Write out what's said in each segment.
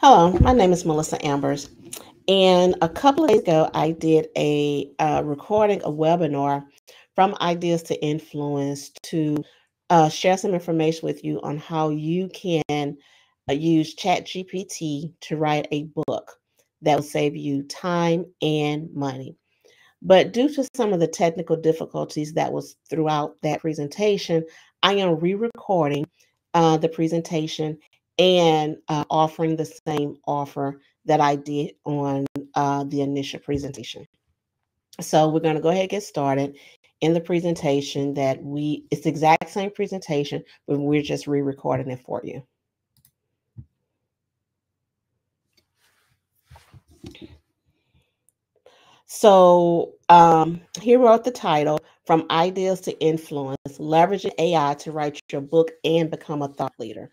Hello, my name is Melissa Ambers, and a couple of days ago, I did a recording, a webinar from Ideas to Influence to share some information with you on how you can use ChatGPT to write a book that will save you time and money. But due to some of the technical difficulties that was throughout that presentation, I am re-recording the presentation and offering the same offer that I did on the initial presentation. So we're going to go ahead and get started in the presentation it's the exact same presentation, but we're just re-recording it for you. So here we are at the title, From Ideas to Influence, Leveraging AI to Write Your Book and Become a Thought Leader.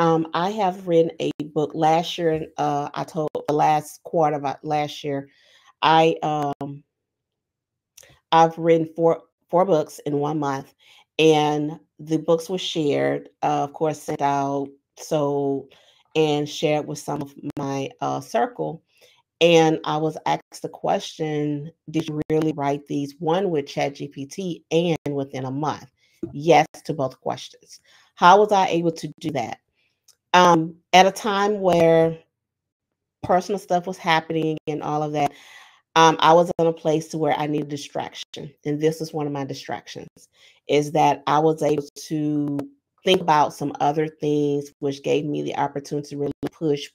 I have written a book last year. I told the last quarter of last year, I've written four books in 1 month, and the books were shared, of course, sent out, sold, and shared with some of my circle. And I was asked the question, did you really write these, one with ChatGPT and within a month? Yes to both questions. How was I able to do that? At a time where personal stuff was happening and all of that, I was in a place to where I needed distraction. And this is one of my distractions, is that I was able to think about some other things, which gave me the opportunity to really push,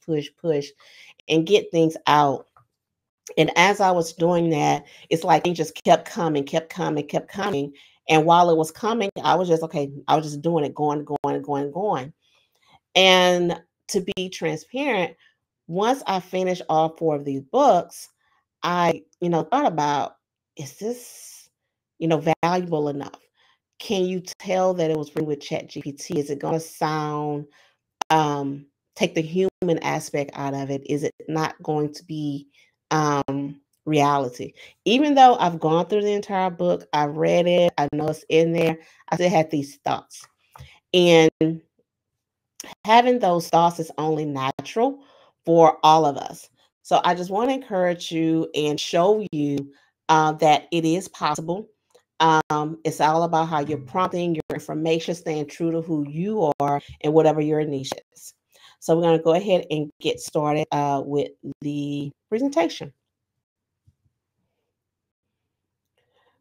and get things out. And as I was doing that, it's like it just kept coming. And while it was coming, I was just, okay, I was just doing it, going. And to be transparent, once I finished all four of these books, I, thought about, is this, valuable enough? Can you tell that it was written with ChatGPT? Is it going to sound, take the human aspect out of it? Is it not going to be reality? Even though I've gone through the entire book, I read it, I know it's in there, I still had these thoughts. And having those thoughts is only natural for all of us. So I just want to encourage you and show you that it is possible. It's all about how you're prompting your information, staying true to who you are and whatever your niche is. So we're going to go ahead and get started with the presentation.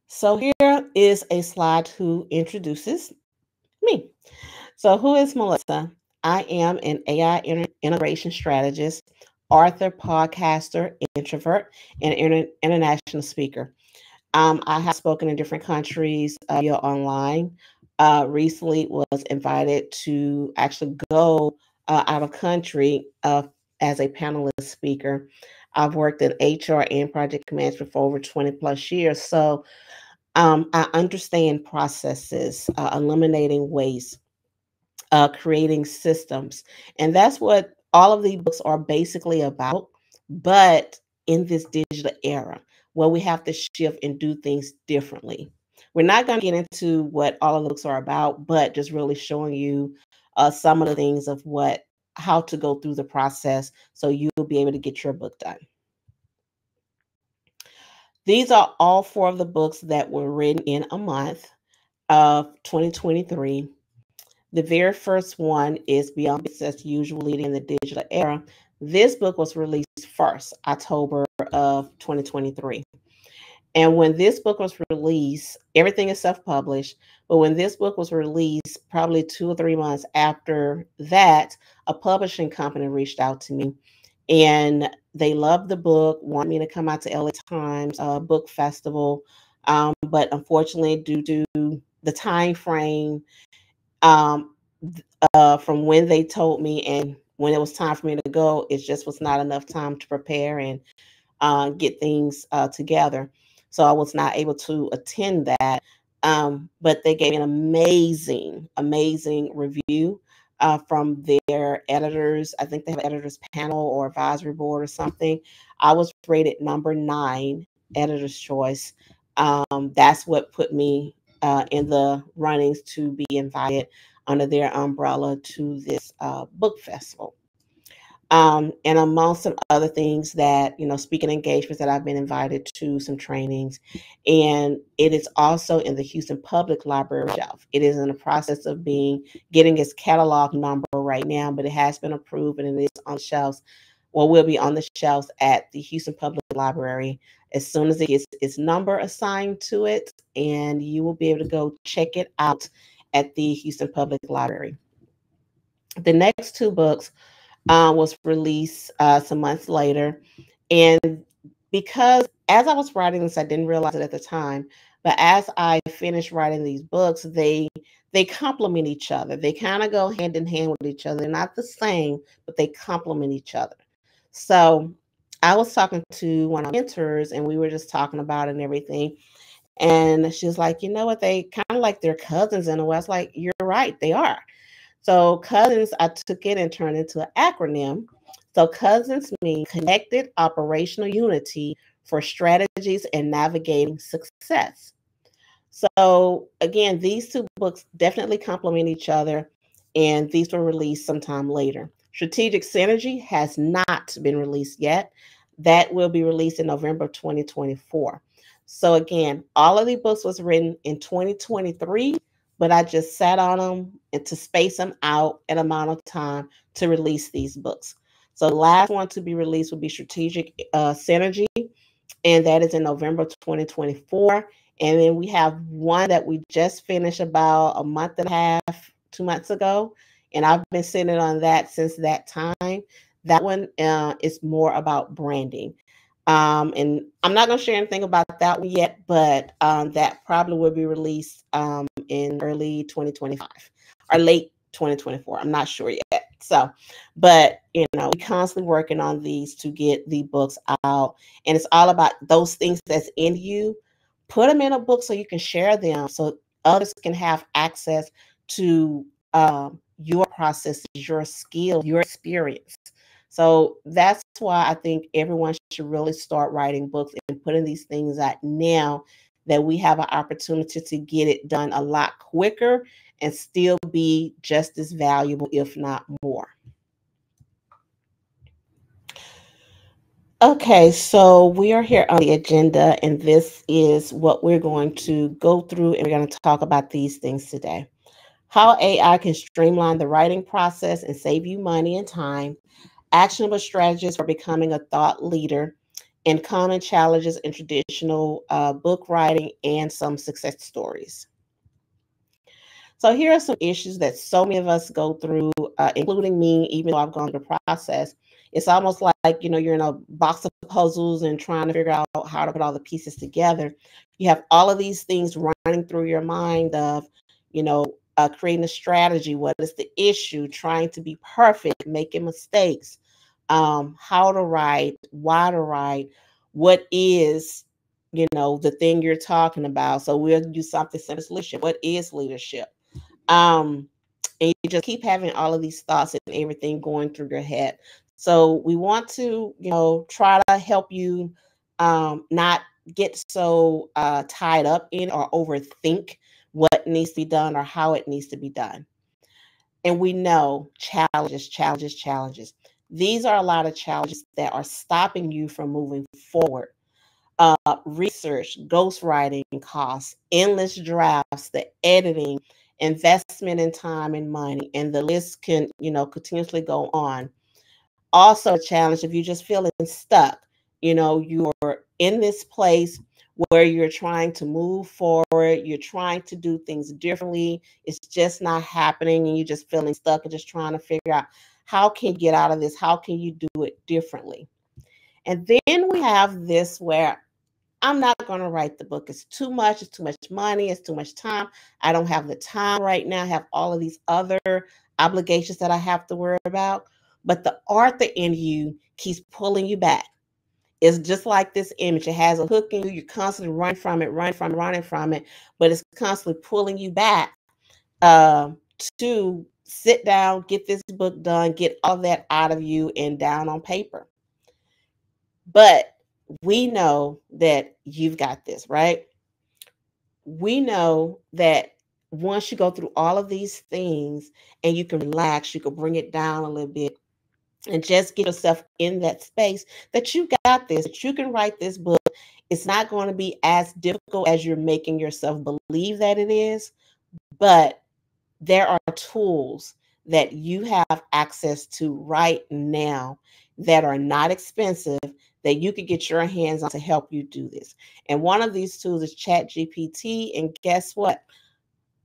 So here is a slide who introduces me. So who is Melissa? I am an AI integration strategist, author, podcaster, introvert, and international speaker. I have spoken in different countries via online. Recently was invited to actually go out of country as a panelist speaker. I've worked in HR and project management for over 20 plus years. So I understand processes, eliminating waste, creating systems. And that's what all of these books are basically about. But in this digital era, where we have to shift and do things differently. We're not going to get into what all of the books are about, but just really showing you some of the things of how to go through the process so you'll be able to get your book done. These are all four of the books that were written in a month of 2023. The very first one is Beyond Business as Usual, Leading in the Digital Era. This book was released first, October of 2023. And when this book was released, everything is self-published, but when this book was released, probably 2 or 3 months after that, a publishing company reached out to me and they loved the book, wanted me to come out to LA Times book festival. But unfortunately, due to the time frame, from when they told me and when it was time for me to go, it just was not enough time to prepare and get things together. So I was not able to attend that. But they gave me an amazing review from their editors. I think they have an editors panel or advisory board or something. I was rated number 9, editor's choice. That's what put me in the runnings to be invited under their umbrella to this book festival. And among some other things that, speaking engagements that I've been invited to, some trainings. And it is also in the Houston Public Library shelf. It is in the process of getting its catalog number right now, but it has been approved and it is on shelves. Well, will be on the shelves at the Houston Public Library as soon as it gets its number assigned to it, and you will be able to go check it out at the Houston Public Library. The next two books was released some months later. And because as I was writing this, I didn't realize it at the time, but as I finished writing these books, they complement each other. They kind of go hand in hand with each other. They're not the same, but they complement each other. So I was talking to one of my mentors and we were just talking about it and everything. And she was like, you know what, they kind of like their cousins in a way. I was like, you're right, they are. So cousins, I took it and turned into an acronym. So cousins mean connected operational unity for strategies and navigating success. So again, these two books definitely complement each other, and these were released sometime later. Strategic Synergy has not been released yet. That will be released in November 2024. So again, all of these books was written in 2023, but I just sat on them and to space them out an amount of time to release these books. So the last one to be released will be Strategic Synergy, and that is in November 2024. And then we have one that we just finished about a month and a half, 2 months ago, and I've been sitting on that since that time. That one is more about branding. And I'm not going to share anything about that one yet, but that probably will be released in early 2025 or late 2024. I'm not sure yet. So, but we're constantly working on these to get the books out. And it's all about those things that's in you. Put them in a book so you can share them so others can have access to your processes, your skill, your experience. So that's why I think everyone should really start writing books and putting these things out now that we have an opportunity to get it done a lot quicker and still be just as valuable, if not more. Okay, so we are here on the agenda, and this is what we're going to go through, and we're going to talk about these things today. How AI can streamline the writing process and save you money and time, actionable strategies for becoming a thought leader, and common challenges in traditional book writing, and some success stories. So here are some issues that so many of us go through, including me, even though I've gone through the process. It's almost like, you're in a box of puzzles and trying to figure out how to put all the pieces together. You have all of these things running through your mind of, creating a strategy. What is the issue? Trying to be perfect, making mistakes, how to write, why to write, what is, the thing you're talking about. So we'll do something such as leadership. What is leadership? And you just keep having all of these thoughts and everything going through your head. So we want to, try to help you not get so tied up in or overthink what needs to be done or how it needs to be done. And we know challenges, challenges, challenges. These are a lot of challenges that are stopping you from moving forward. Research, ghostwriting costs, endless drafts, the editing, investment in time and money, and the list can, continuously go on. Also, a challenge if you're just feeling stuck, you're in this place where you're trying to move forward, you're trying to do things differently, it's just not happening, and you're just feeling stuck and just trying to figure out how can you get out of this, how can you do it differently. And then we have this where I'm not going to write the book. It's too much. It's too much money. It's too much time. I don't have the time right now. I have all of these other obligations that I have to worry about. But the author in you keeps pulling you back. It's just like this image. It has a hook in you. You're constantly running from it, running from it. But it's constantly pulling you back to sit down, get this book done, get all that out of you and down on paper. But we know that you've got this, right? We know that once you go through all of these things and you can relax, you can bring it down a little bit, and just get yourself in that space that you got this, that you can write this book. It's not going to be as difficult as you're making yourself believe that it is, but there are tools that you have access to right now that are not expensive that you could get your hands on to help you do this. And one of these tools is ChatGPT. And guess what?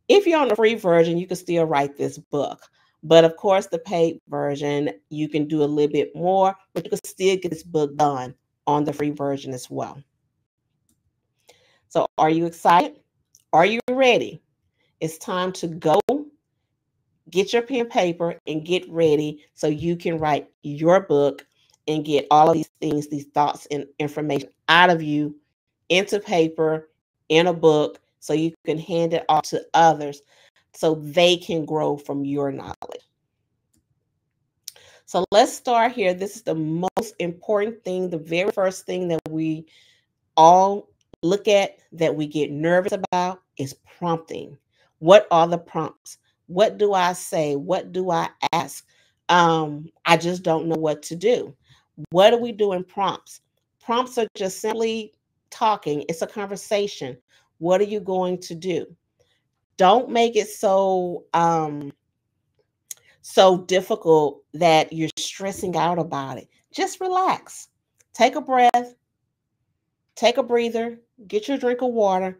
If you're on the free version, you can still write this book. But of course, the paid version, you can do a little bit more, but you can still get this book done on the free version as well. So are you excited? Are you ready? It's time to go get your pen and paper and get ready so you can write your book and get all of these things, these thoughts and information out of you into paper, in a book, so you can hand it off to others so they can grow from your knowledge. So let's start here. This is the most important thing, the very first thing that we all look at, that we get nervous about, is prompting. What are the prompts? What do I say? What do I ask? I just don't know what to do. What do we do in prompts? Prompts are just simply talking. It's a conversation. What are you going to do? Don't make it so difficult that you're stressing out about it. Just relax. Take a breath. Take a breather. Get your drink of water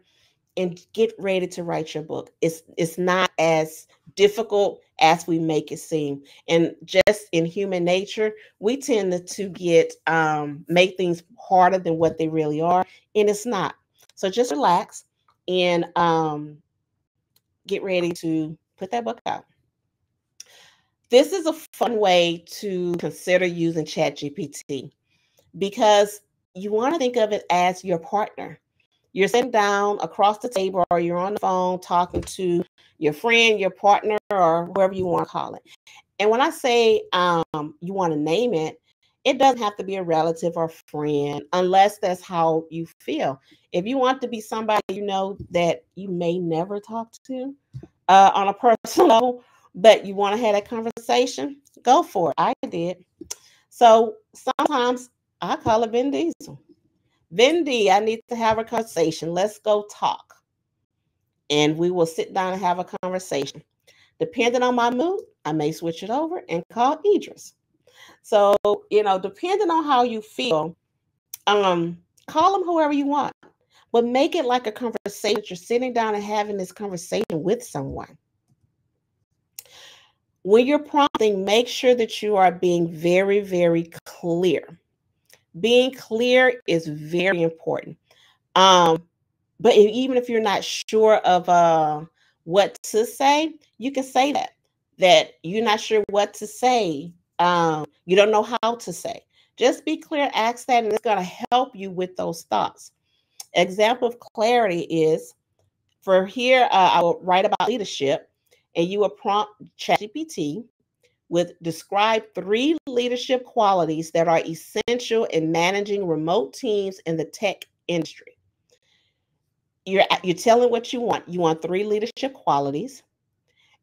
and get ready to write your book. It's not as difficult as we make it seem. And just in human nature, we tend to get make things harder than what they really are, and it's not. So just relax and get ready to put that book out. This is a fun way to consider using ChatGPT because you want to think of it as your partner. You're sitting down across the table, or you're on the phone talking to your friend, your partner, or whoever you want to call it. And when I say you want to name it, it doesn't have to be a relative or friend unless that's how you feel. If you want to be somebody you know that you may never talk to on a personal level, but you want to have that conversation, go for it. I did. So sometimes I call it Vin Diesel. Vindy, I need to have a conversation. Let's go talk. And we will sit down and have a conversation. Depending on my mood, I may switch it over and call Idris. So, depending on how you feel, call them whoever you want. But make it like a conversation that you're sitting down and having this conversation with someone. When you're prompting, make sure that you are being very, very clear. Being clear is very important. But even if you're not sure of what to say, you can say that you're not sure what to say. You don't know how to say. Just be clear, ask that, and it's going to help you with those thoughts. Example of clarity is, for here, I will write about leadership, and you will prompt ChatGPT with describe 3 leadership qualities that are essential in managing remote teams in the tech industry. You're telling what you want. You want 3 leadership qualities.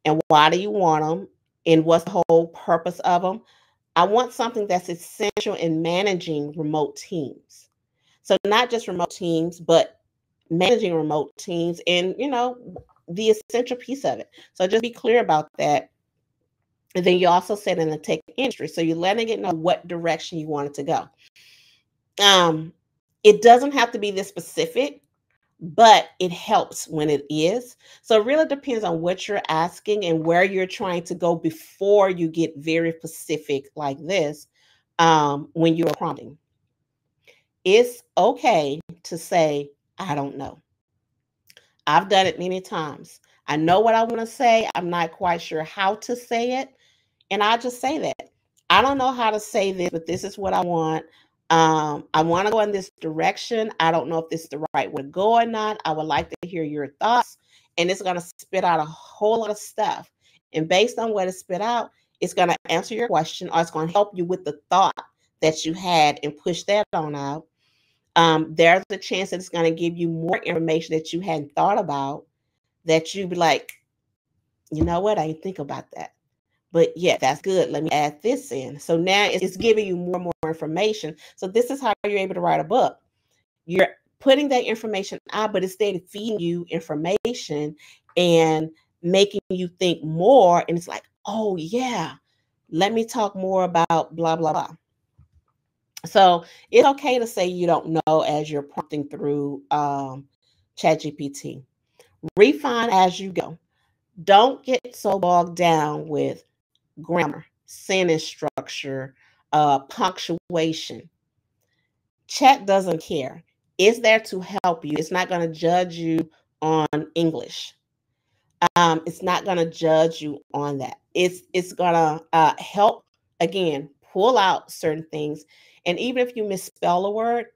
And why do you want them? And what's the whole purpose of them? I want something that's essential in managing remote teams. So not just remote teams, but managing remote teams and, the essential piece of it. So just be clear about that. And then you also said in the tech industry. So you're letting it know what direction you want it to go. It doesn't have to be this specific, but it helps when it is. So it really depends on what you're asking and where you're trying to go before you get very specific like this when you're prompting. It's okay to say, I don't know. I've done it many times. I know what I want to say. I'm not quite sure how to say it. And I just say that. I don't know how to say this, but this is what I want. I want to go in this direction. I don't know if this is the right way to go or not. I would like to hear your thoughts. And it's going to spit out a whole lot of stuff. And based on what it spit out, it's going to answer your question, or it's going to help you with the thought that you had and push that on out. There's a chance that it's going to give you more information that you hadn't thought about, that you'd be like, you know what? I didn't think about that. but yeah, that's good. Let me add this in. So now it's giving you more and more information. So this is how you're able to write a book. You're putting that information out, but instead of feeding you information and making you think more. And it's like, oh yeah, let me talk more about blah, blah, blah. So it's okay to say you don't know as you're prompting through ChatGPT. Refine as you go. Don't get so bogged down with grammar, sentence structure, punctuation. Chat doesn't care. It's there to help you. It's not going to judge you on English. It's not going to judge you on that. It's going to help, again, pull out certain things. And even if you misspell a word,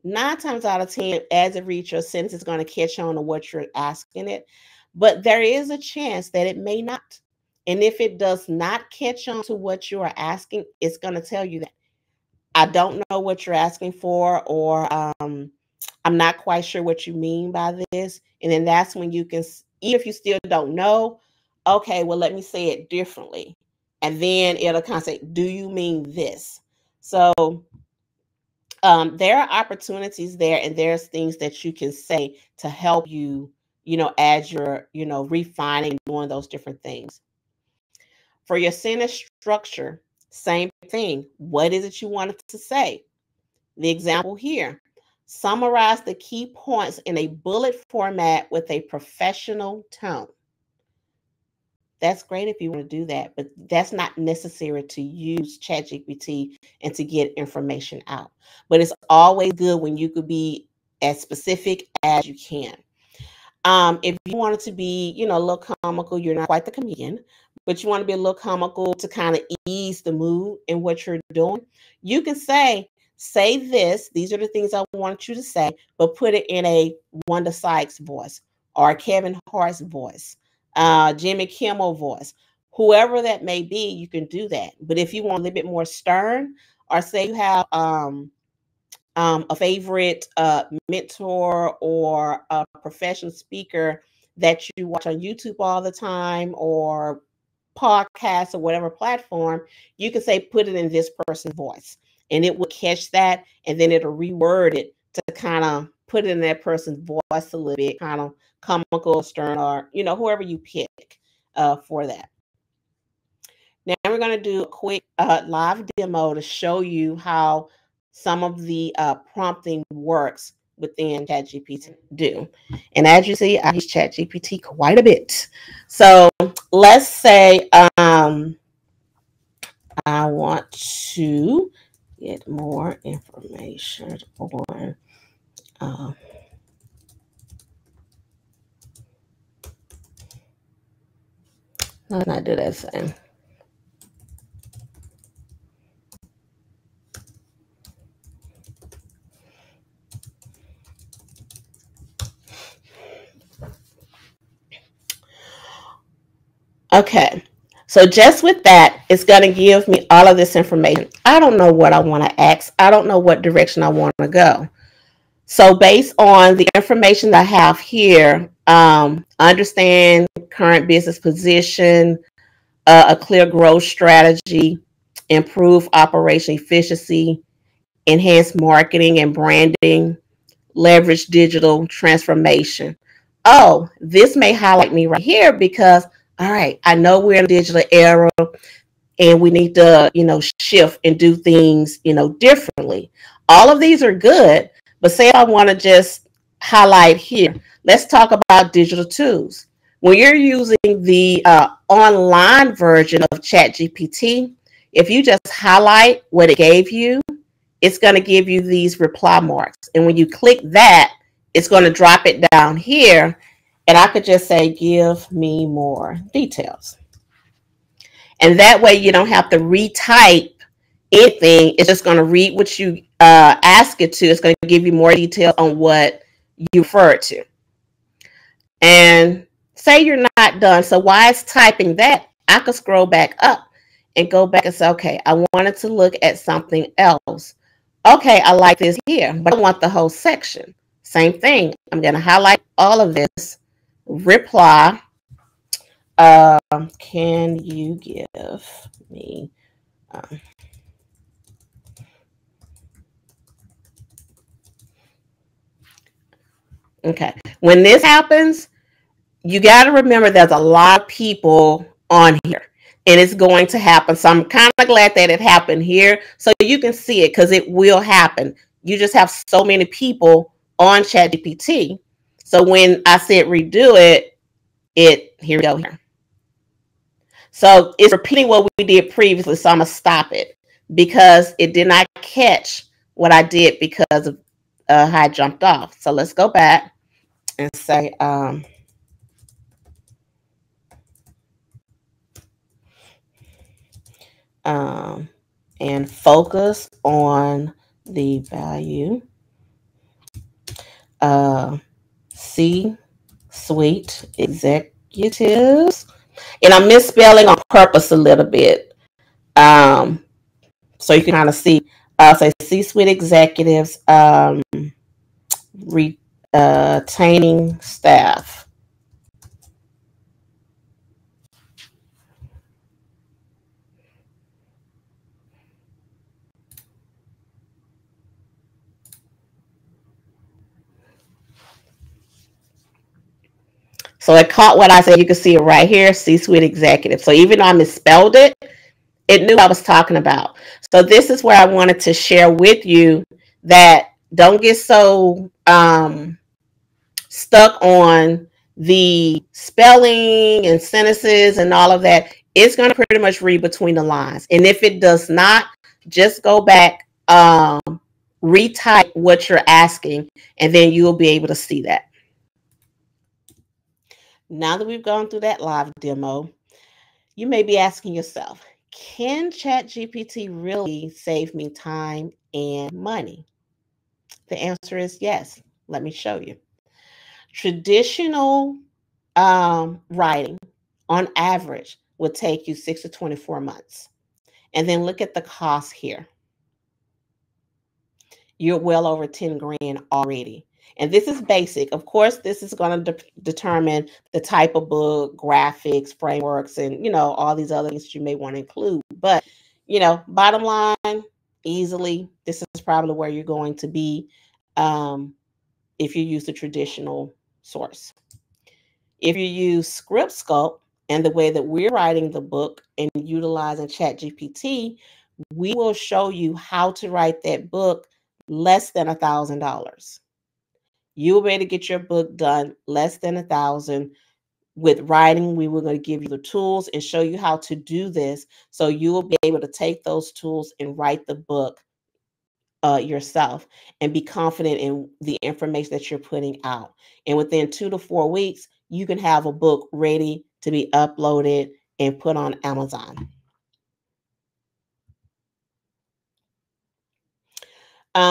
9 times out of 10, as it reads your sentence, it's going to catch on to what you're asking it. But there is a chance that it may not. And if it does not catch on to what you are asking, it's going to tell you that I don't know what you're asking for, or I'm not quite sure what you mean by this. And then that's when you can, even if you still don't know, okay, well, let me say it differently. And then it'll kind of say, do you mean this? So there are opportunities there, and there's things that you can say to help you, as you're, refining and doing those different things. For your sentence structure, same thing. What is it you wanted to say? The example here: summarize the key points in a bullet format with a professional tone. That's great if you want to do that, but that's not necessary to use ChatGPT and to get information out. But it's always good when you could be as specific as you can. If you want it to be, a little comical, you're not quite the comedian, but you want to be a little comical to kind of ease the mood in what you're doing, you can say this. These are the things I want you to say, but put it in a Wanda Sykes voice or Kevin Hart's voice, Jimmy Kimmel voice, whoever that may be. You can do that. But if you want a little bit more stern, or say you have a favorite mentor or a professional speaker that you watch on YouTube all the time, or podcast, or whatever platform, you can say, put it in this person's voice, and it will catch that, and then it'll reword it to kind of put it in that person's voice a little bit, kind of comical, stern, or whoever you pick for that. Now we're going to do a quick live demo to show you how some of the prompting works within ChatGPT do. And as you see, I use ChatGPT quite a bit. So let's say I want to get more information on let's not do that same. Okay, so just with that, it's going to give me all of this information. I don't know what I want to ask. I don't know what direction I want to go. So based on the information that I have here, understand current business position, a clear growth strategy, improve operation efficiency, enhance marketing and branding, leverage digital transformation. Oh, this may highlight me right here because, all right, I know we're in a digital era and we need to, shift and do things, differently. All of these are good, but say I want to just highlight here. Let's talk about digital tools. When you're using the online version of ChatGPT, if you just highlight what it gave you, it's going to give you these reply marks. And when you click that, it's going to drop it down here. And I could just say, give me more details. And that way you don't have to retype anything. It's just going to read what you ask it to. It's going to give you more detail on what you refer to. And say you're not done. So while it's typing that, I could scroll back up and go back and say, okay, I wanted to look at something else. Okay, I like this here, but I want the whole section. Same thing. I'm going to highlight all of this, reply, Can you give me okay. When this happens, you got to remember there's a lot of people on here and it's going to happen. So I'm kind of glad that it happened here so you can see it because it will happen. You just have so many people on ChatGPT. So when I said redo it, here we go here. So it's repeating what we did previously. So I'm going to stop it because it did not catch what I did because of how I jumped off. So let's go back and say, and focus on the value C-suite executives. And I'm misspelling on purpose a little bit. So you can kind of see, say C-suite executives, retaining staff. So it caught what I said. You can see it right here, C-suite executive. So even though I misspelled it, it knew I was talking about. So this is where I wanted to share with you that don't get so stuck on the spelling and sentences and all of that. It's going to pretty much read between the lines. And if it does not, just go back, retype what you're asking, and then you'll be able to see that. Now that we've gone through that live demo, you may be asking yourself, can ChatGPT really save me time and money? The answer is yes. Let me show you. Traditional writing, on average, would take you 6 to 24 months. And then look at the cost here. You're well over 10 grand already. And this is basic. Of course, this is going to determine the type of book, graphics, frameworks, and, all these other things you may want to include. But, bottom line, easily, this is probably where you're going to be if you use the traditional source. If you use ScriptSculpt and the way that we're writing the book and utilizing ChatGPT, we will show you how to write that book less than $1,000. You'll be able to get your book done less than $1,000. With writing, we were going to give you the tools and show you how to do this. So you will be able to take those tools and write the book yourself and be confident in the information that you're putting out. And within 2 to 4 weeks, you can have a book ready to be uploaded and put on Amazon.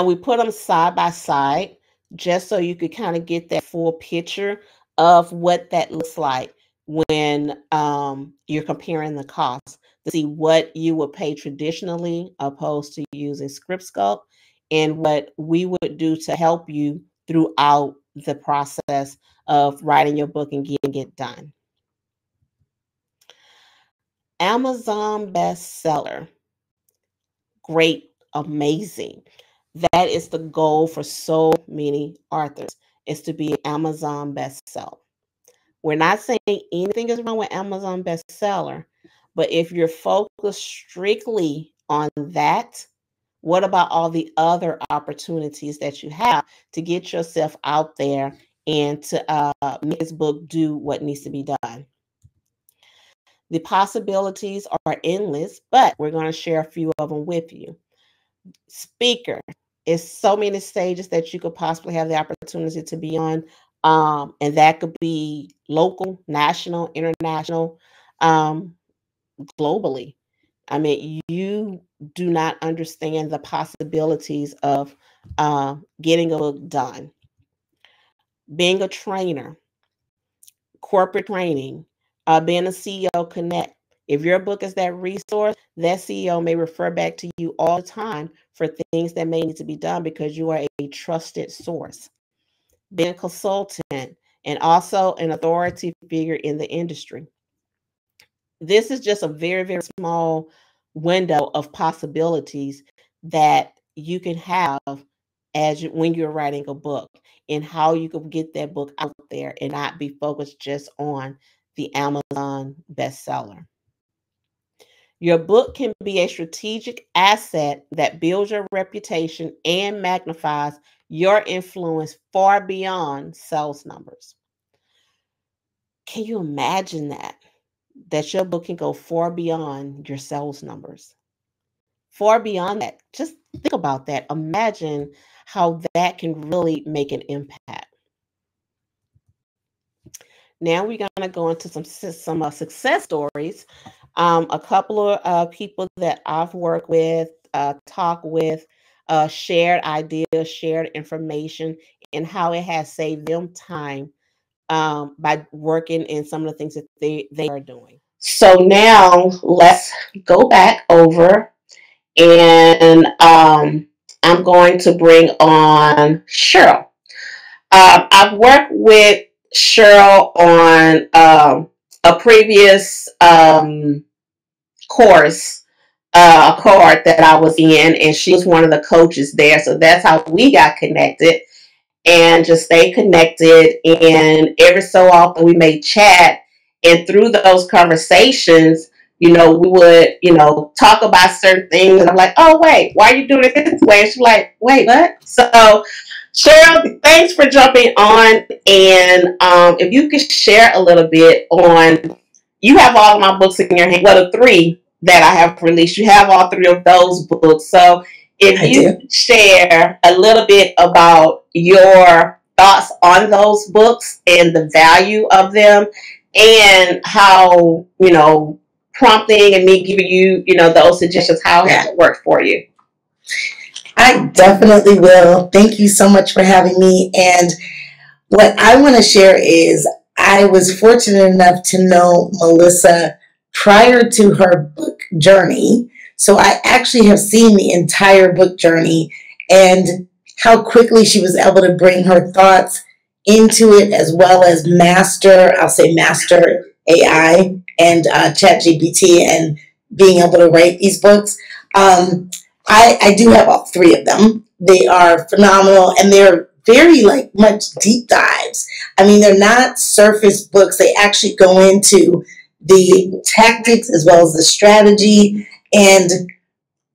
We put them side by side just so you could kind of get that full picture of what that looks like when you're comparing the costs to see what you would pay traditionally opposed to using ScriptSculpt and what we would do to help you throughout the process of writing your book and getting it done. Amazon bestseller. Great, amazing. That is the goal for so many authors, is to be an Amazon bestseller. We're not saying anything is wrong with Amazon bestseller, but if you're focused strictly on that, what about all the other opportunities that you have to get yourself out there and to make this book do what needs to be done? The possibilities are endless, but we're going to share a few of them with you. Speaker is so many stages that you could possibly have the opportunity to be on. And that could be local, national, international, globally. I mean, you do not understand the possibilities of getting a book done. Being a trainer, corporate training, being a CEO Connect. If your book is that resource, that CEO may refer back to you all the time for things that may need to be done because you are a trusted source. Being a consultant and also an authority figure in the industry. This is just a very, very small window of possibilities that you can have when you're writing a book, and how you can get that book out there and not be focused just on the Amazon bestseller. Your book can be a strategic asset that builds your reputation and magnifies your influence far beyond sales numbers. Can you imagine that? That your book can go far beyond your sales numbers. Far beyond that. Just think about that. Imagine how that can really make an impact. Now we're going to go into some success stories. A couple of people that I've worked with, talked with, shared ideas, shared information, and how it has saved them time by working in some of the things that they are doing. So now let's go back over, and I'm going to bring on Cheryl. I've worked with Cheryl on a previous course, a cohort that I was in, and she was one of the coaches there. So that's how we got connected, and just stay connected. And every so often we may chat, and through those conversations, we would, talk about certain things. And I'm like, oh, wait, why are you doing it this way? And she's like, wait, what? So Cheryl, thanks for jumping on. And if you could share a little bit on, you have all of my books in your hand. Well, the 3 that I have released, you have all 3 of those books. So if you share a little bit about your thoughts on those books and the value of them, and how, prompting and me giving you, those suggestions, how has it worked for you? I definitely will. Thank you so much for having me. And what I want to share is I was fortunate enough to know Melissa prior to her book journey. So I actually have seen the entire book journey and how quickly she was able to bring her thoughts into it, as well as master AI and ChatGPT, and being able to write these books. I do have all 3 of them. They are phenomenal, and they're very much deep dives. I mean, they're not surface books. They actually go into the tactics as well as the strategy. And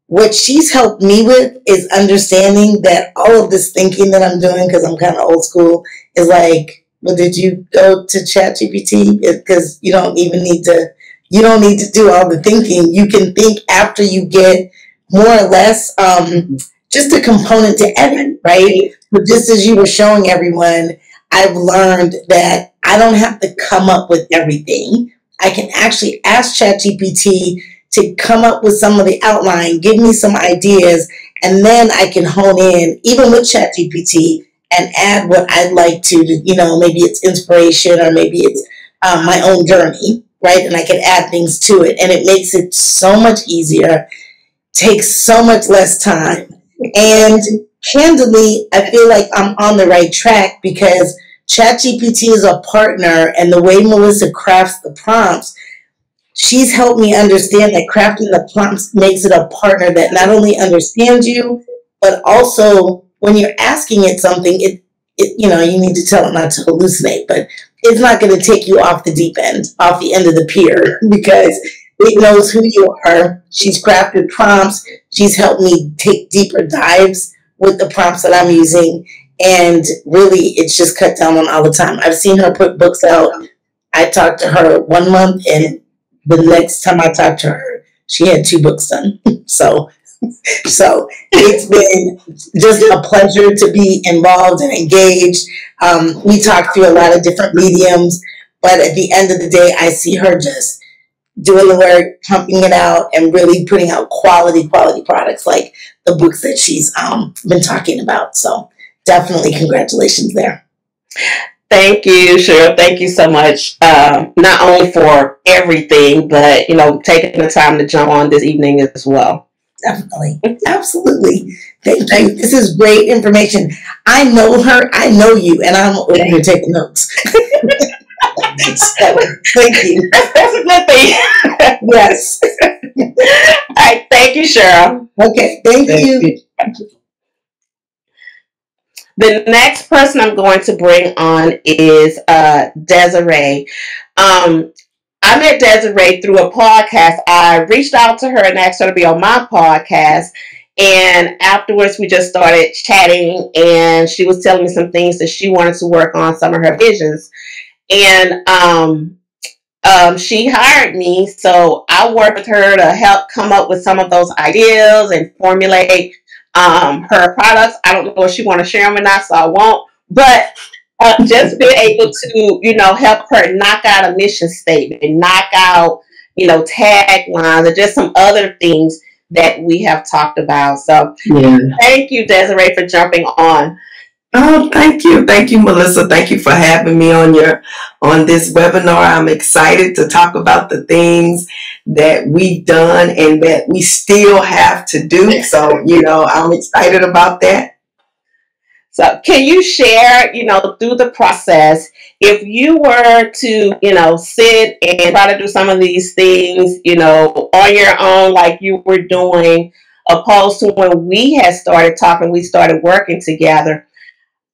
what she's helped me with is understanding that all of this thinking that I'm doing, because I'm kind of old school, is like, well, did you go to ChatGPT? Because you don't need to do all the thinking. You can think after you get more or less just a component to edit, right? But just as you were showing everyone, I've learned that I don't have to come up with everything. I can actually ask ChatGPT to come up with some of the outline, give me some ideas, and then I can hone in, even with ChatGPT, and add what I'd like to, maybe it's inspiration, or maybe it's my own journey, right? And I can add things to it, and it makes it so much easier, takes so much less time. And candidly, I feel like I'm on the right track, because ChatGPT is a partner, and the way Melissa crafts the prompts, she's helped me understand that crafting the prompts makes it a partner that not only understands you, but also when you're asking it something, you need to tell it not to hallucinate, but it's not going to take you off the deep end, off the end of the pier, because it knows who you are. She's crafted prompts. She's helped me take deeper dives with the prompts that I'm using. And really, it's just cut down on all the time. I've seen her put books out. I talked to her 1 month, and the next time I talked to her, she had 2 books done. So it's been just a pleasure to be involved and engaged. We talked through a lot of different mediums, but at the end of the day, I see her just doing the work, pumping it out, and really putting out quality products like the books that she's been talking about. So definitely congratulations there. Thank you, Cheryl. Thank you so much, not only for everything, but, taking the time to jump on this evening as well. Definitely. Absolutely. Thank you. This is great information. I know her. I know you. And I'm over here taking notes. So, thank you. That's a good thing. Yes. All right. Thank you, Cheryl. Okay. Thank you. The next person I'm going to bring on is Desiree. I met Desiree through a podcast. I reached out to her and asked her to be on my podcast. And afterwards, we just started chatting, and she was telling me some things that she wanted to work on, some of her visions. And she hired me, so I worked with her to help come up with some of those ideas and formulate her products. I don't know if she want to share them or not, so I won't. But just being able to, help her knock out a mission statement, knock out, taglines, or just some other things that we have talked about. So, yeah. Thank you, Desiree, for jumping on. Oh, thank you. Thank you, Melissa. Thank you for having me on this webinar. I'm excited to talk about the things that we've done and that we still have to do. So, I'm excited about that. So can you share, through the process, if you were to, sit and try to do some of these things, on your own, like you were doing, opposed to when we had started talking, we started working together,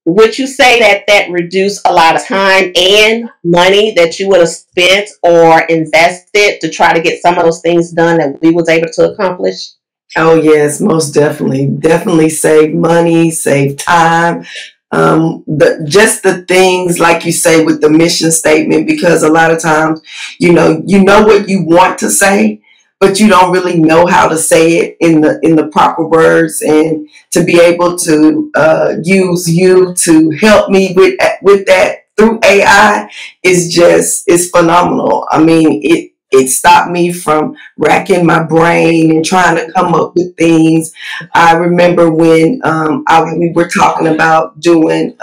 would you say that reduced a lot of time and money that you would have spent or invested to try to get some of those things done that we was able to accomplish? Oh, yes, most definitely. Definitely save money, save time. Just the things, like you say, with the mission statement, because a lot of times, you know what you want to say, but you don't really know how to say it in the proper words. And to be able to use you to help me with that through AI is phenomenal. I mean, it stopped me from racking my brain and trying to come up with things. I remember when we were talking about doing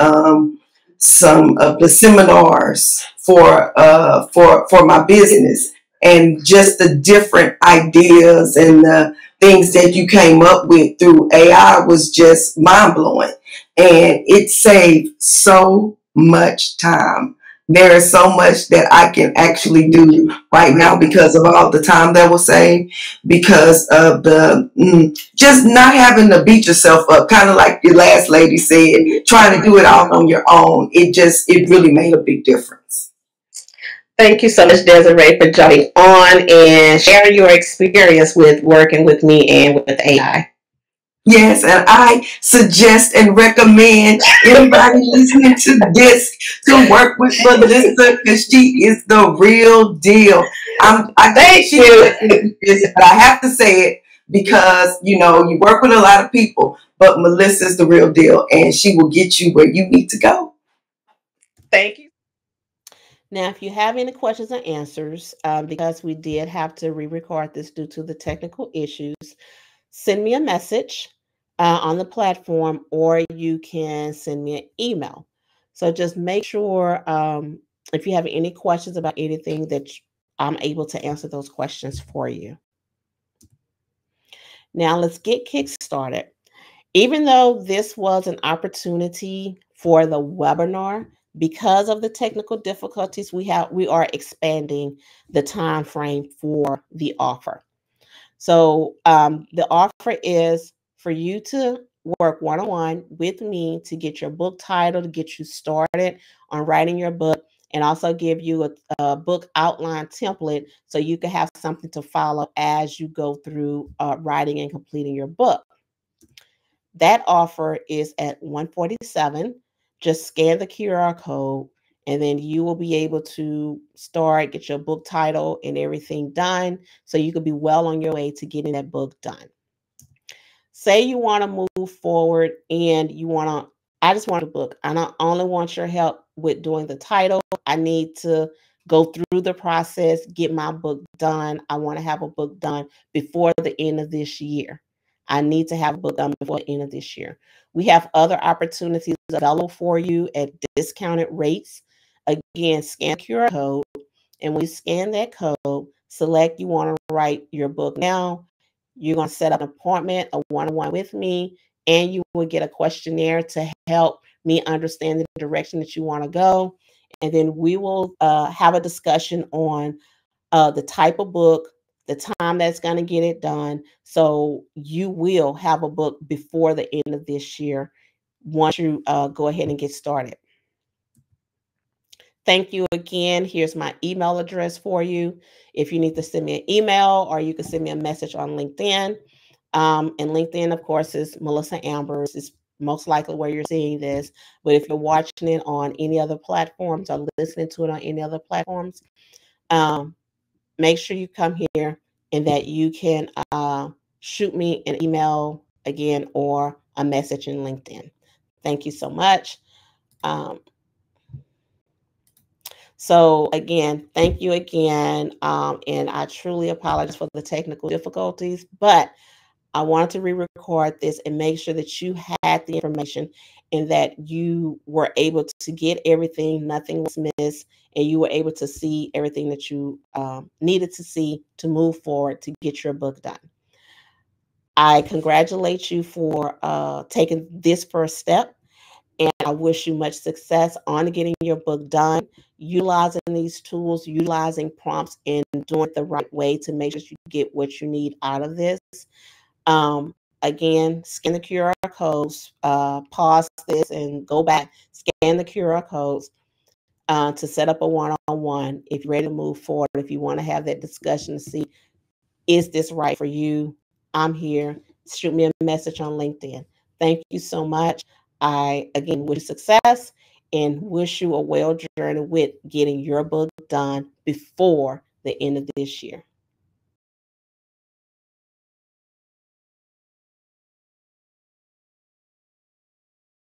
some of the seminars for my business, and just the different ideas and the things that you came up with through AI was just mind blowing, and it saved so much time. There is so much that I can actually do right now because of all the time that was saved, because of the just not having to beat yourself up, kind of like your last lady said, trying to do it all on your own. It really made a big difference. Thank you so much, Desiree, for jumping on and sharing your experience with working with me and with AI. Yes, and I suggest and recommend anybody listening to this to work with Melissa, because she is the real deal. Thank you. But I have to say it because, you work with a lot of people, but Melissa is the real deal, and she will get you where you need to go. Thank you. Now, if you have any questions or answers, because we did have to re-record this due to the technical issues, send me a message on the platform, or you can send me an email. So just make sure if you have any questions about anything that I'm able to answer those questions for you. Now let's get kick-started. Even though this was an opportunity for the webinar, because of the technical difficulties we are expanding the time frame for the offer. So the offer is for you to work one-on-one with me to get your book title, to get you started on writing your book, and also give you a book outline template so you can have something to follow as you go through writing and completing your book. That offer is at $147. Just scan the QR code, and then you will be able to get your book title and everything done, so you could be well on your way to getting that book done. Say you want to move forward and I just want a book. I don't only want your help with doing the title. I need to go through the process, get my book done. I want to have a book done before the end of this year. I need to have a book done before the end of this year. We have other opportunities available for you at discounted rates. Again, scan QR code, and when you scan that code, select you want to write your book now. You're going to set up an appointment, a one-on-one with me, and you will get a questionnaire to help me understand the direction that you want to go. and then we will have a discussion on the type of book, the time that's going to get it done. So you will have a book before the end of this year once you go ahead and get started. Thank you again. Here's my email address for you. If you need to send me an email, or you can send me a message on LinkedIn. And LinkedIn, of course, is Melissa Ambers. Is most likely where you're seeing this. But if you're watching it on any other platforms or listening to it on any other platforms, make sure you come here and that you can shoot me an email again or a message in LinkedIn. Thank you so much. So again, thank you again. And I truly apologize for the technical difficulties, but I wanted to re-record this and make sure that you had the information and that you were able to get everything, nothing was missed, and you were able to see everything that you needed to see to move forward to get your book done. I congratulate you for taking this first step, and I wish you much success on getting your book done, utilizing these tools, utilizing prompts, and doing it the right way to make sure you get what you need out of this. Again, scan the QR codes, pause this and go back, scan the QR codes to set up a one-on-one if you're ready to move forward, if you want to have that discussion to see, is this right for you? I'm here. Shoot me a message on LinkedIn. Thank you so much. I, again, wish you success and wish you a well journey with getting your book done before the end of this year.